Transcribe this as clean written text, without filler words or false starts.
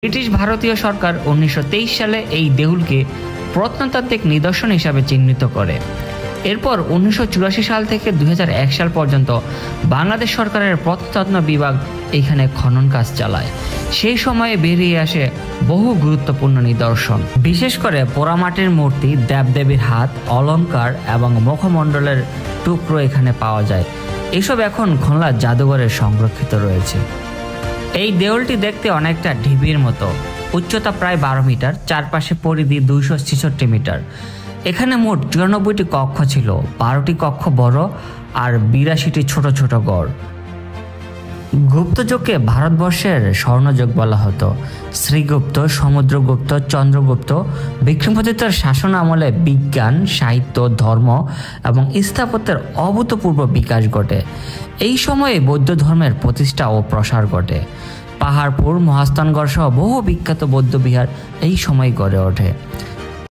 British ভারতীয় সরকার 1923 সালে এই দেউলকে প্রত্নতাত্ত্বিক নিদর্শন হিসাবে চিহ্নিত করে। এরপর 1984 সাল থেকে 2001 সাল পর্যন্ত বাংলাদেশ সরকারের প্রত্নতত্ত্ব বিভাগ এখানে খনন কাজ চালায়। সেই সময়ে বেরিয়ে আসে বহু গুরুত্বপূর্ণ নিদর্শন, বিশেষ করে পোড়ামাটির মূর্তি, দেবদেবীর হাত, অলঙ্কার এবং মুখমণ্ডলের টুকরো এখানে পাওয়া যায়। এসব এখন খুলনা জাদুঘরে সংরক্ষিত রয়েছে। এই দেউলটি দেখতে অনেকটা ঢিবির মতো, উচ্চতা প্রায় 12 মিটার, চারপাশে পরিধি 266 মিটার। এখানে মোট 94টি কক্ষ ছিল, 12টি কক্ষ বড় আর 82টি ছোট ছোট গড়। গুপ্তযুগকে ভারতবর্ষের স্বর্ণযুগ বলা হতো। শ্রীগুপ্ত, সমুদ্রগুপ্ত, চন্দ্রগুপ্ত, বিক্রমাদিত্যের শাসন আমলে বিজ্ঞান, সাহিত্য, ধর্ম এবং স্থাপত্যের অভূতপূর্ব বিকাশ ঘটে। এই সময়ে বৌদ্ধ ধর্মের প্রতিষ্ঠা ও প্রসার ঘটে। পাহাড়পুর, মহাস্থানগড় সহ বহু বিখ্যাত বৌদ্ধ বিহার এই সময় গড়ে ওঠে।